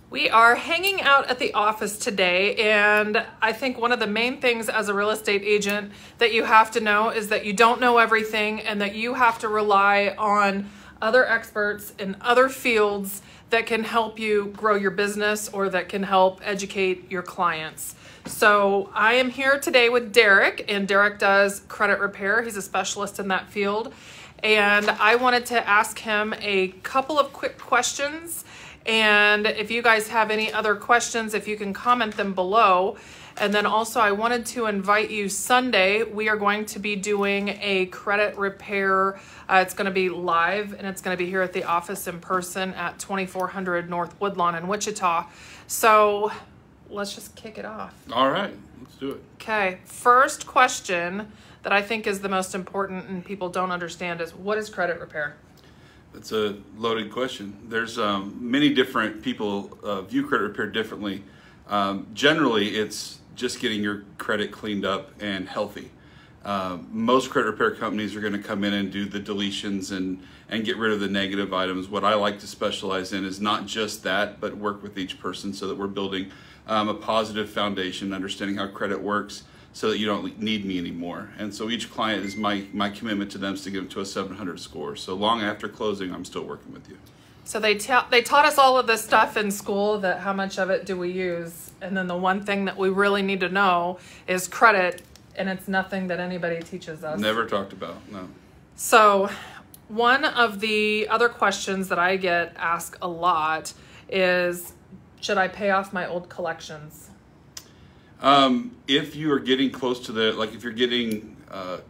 We are hanging out at the office today, and I think one of the main things as a real estate agent that you have to know is that you don't know everything and that you have to rely on other experts in other fields that can help you grow your business or that can help educate your clients. So I am here today with Derek, and Derek does credit repair. He's a specialist in that field. And I wanted to ask him a couple of quick questions. And if you guys have any other questions, if you can comment them below. And then also I wanted to invite you Sunday. We are going to be doing a credit repair. It's going to be live, and it's going to be here at the office in person at 2400 North Woodlawn in Wichita. So let's just kick it off. All right, let's do it. Okay, first question that I think is the most important and people don't understand is, what is credit repair? That's a loaded question. There's many different people view credit repair differently. Generally, it's just getting your credit cleaned up and healthy. Most credit repair companies are going to come in and do the deletions and get rid of the negative items. What I like to specialize in is not just that, but work with each person so that we're building a positive foundation, understanding how credit works, so that you don't need me anymore. And so each client is my commitment to them is to get them to a 700 score. So long after closing, I'm still working with you. So they taught us all of this stuff in school, that how much of it do we use? And then the one thing that we really need to know is credit, and it's nothing that anybody teaches us. Never talked about, no. So one of the other questions that I get asked a lot is, should I pay off my old collections? If you are getting close to if you're getting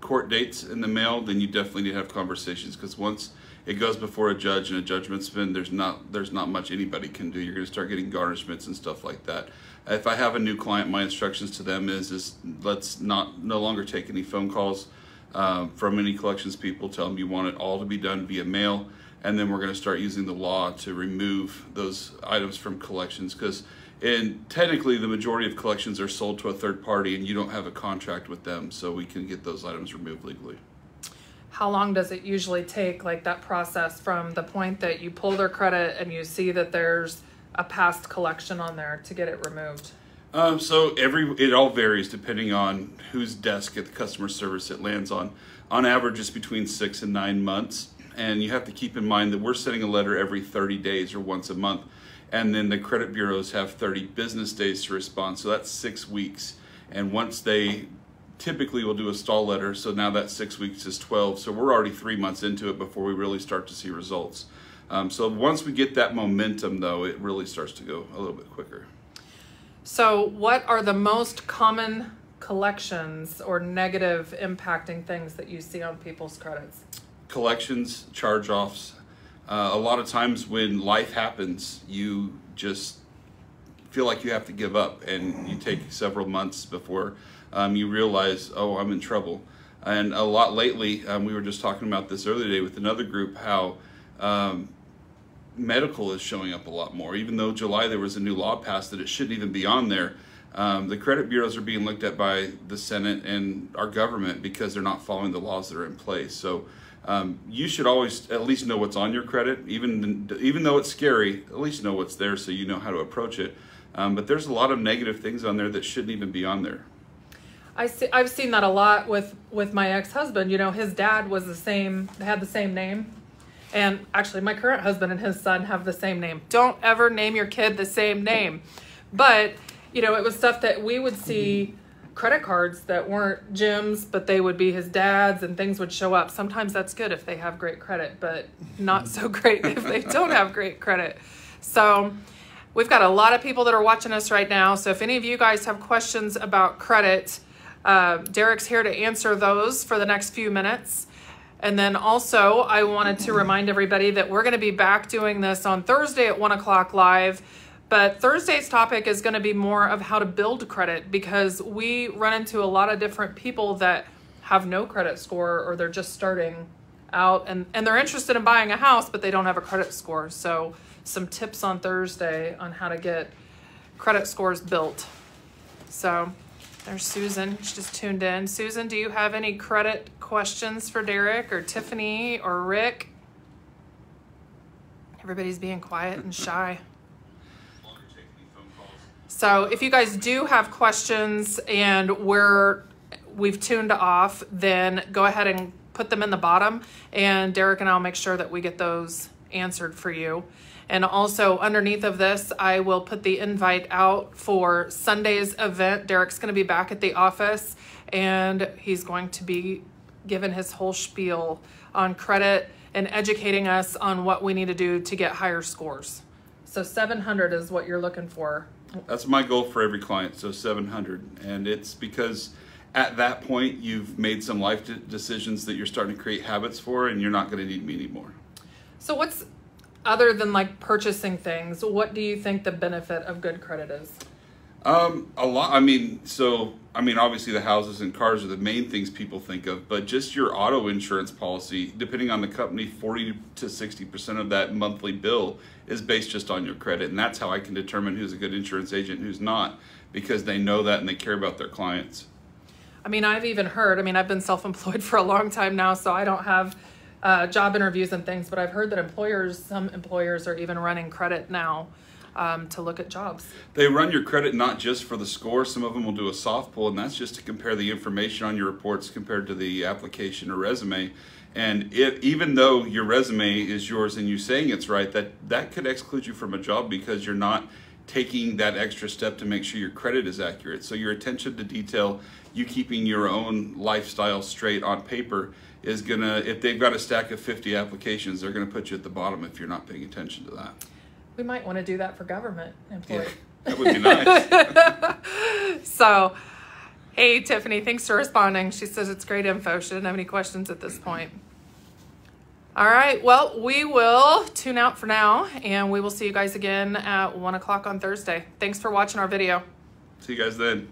court dates in the mail, then you definitely need to have conversations, because once it goes before a judge and a judgment's been, there's not much anybody can do. You're going to start getting garnishments and stuff like that. If I have a new client, my instructions to them is let's no longer take any phone calls from any collections people. Tell them you want it all to be done via mail, and then we're going to start using the law to remove those items from collections, because technically the majority of collections are sold to a third party and you don't have a contract with them, so we can get those items removed legally. How long does it usually take, like that process from the point that you pull their credit and you see that there's a past collection on there to get it removed? So it all varies depending on whose desk at the customer service it lands on. On average, it's between 6 and 9 months. And you have to keep in mind that we're sending a letter every 30 days or once a month. And then the credit bureaus have 30 business days to respond. So that's 6 weeks. And once they typically will do a stall letter, so now that 6 weeks is 12. So we're already 3 months into it before we really start to see results. So once we get that momentum, though, it really starts to go a little bit quicker. So what are the most common collections or negative impacting things that you see on people's credits? Collections, charge-offs. A lot of times when life happens, you just feel like you have to give up, and you take several months before you realize, oh, I'm in trouble. And a lot lately, we were just talking about this earlier today with another group, how medical is showing up a lot more. Even though July there was a new law passed that it shouldn't even be on there, the credit bureaus are being looked at by the Senate and our government because they're not following the laws that are in place. So you should always at least know what's on your credit, even though it's scary. At least know what's there so you know how to approach it. But there's a lot of negative things on there that shouldn't even be on there. I've seen that a lot with my ex-husband. You know, his dad had the same name. And actually, my current husband and his son have the same name. Don't ever name your kid the same name. But, you know, it was stuff that we would see, credit cards that weren't Jim's, but they would be his dad's, and things would show up. Sometimes that's good if they have great credit, but not so great if they don't have great credit. So we've got a lot of people that are watching us right now. So if any of you guys have questions about credit, Derek's here to answer those for the next few minutes. And then also, I wanted to remind everybody that we're going to be back doing this on Thursday at 1 o'clock live. But Thursday's topic is going to be more of how to build credit, because we run into a lot of different people that have no credit score, or they're just starting out and they're interested in buying a house, but they don't have a credit score. So some tips on Thursday on how to get credit scores built. So there's Susan. She just tuned in. Susan, do you have any credit questions for Derek or Tiffany or Rick? Everybody's being quiet and shy. So if you guys do have questions and we've tuned off, then go ahead and put them in the bottom, and Derek and I'll make sure that we get those answered for you. And also underneath of this, I will put the invite out for Sunday's event. Derek's going to be back at the office, and he's going to be giving his whole spiel on credit and educating us on what we need to do to get higher scores. So 700 is what you're looking for. That's my goal for every client, so 700. And it's because at that point, you've made some life decisions that you're starting to create habits for, and you're not going to need me anymore. So what's, other than like purchasing things, what do you think the benefit of good credit is? A lot. Obviously the houses and cars are the main things people think of, but just your auto insurance policy, depending on the company, 40 to 60% of that monthly bill is based just on your credit. And that's how I can determine who's a good insurance agent and who's not, because they know that and they care about their clients. I mean, I've even heard, I've been self-employed for a long time now, so I don't have job interviews and things, but I've heard that some employers are even running credit now to look at jobs. They run your credit not just for the score. Some of them will do a soft pull, and that's just to compare the information on your reports compared to the application or resume. And even though your resume is yours and you saying it's right, that could exclude you from a job because you're not taking that extra step to make sure your credit is accurate. So your attention to detail, you keeping your own lifestyle straight on paper is gonna, if they've got a stack of 50 applications, they're gonna put you at the bottom if you're not paying attention to that. We might want to do that for government employees. Yeah, that would be nice. So, hey, Tiffany, thanks for responding. She says it's great info. She didn't have any questions at this point. All right, well, we will tune out for now, and we will see you guys again at 1 o'clock on Thursday. Thanks for watching our video. See you guys then.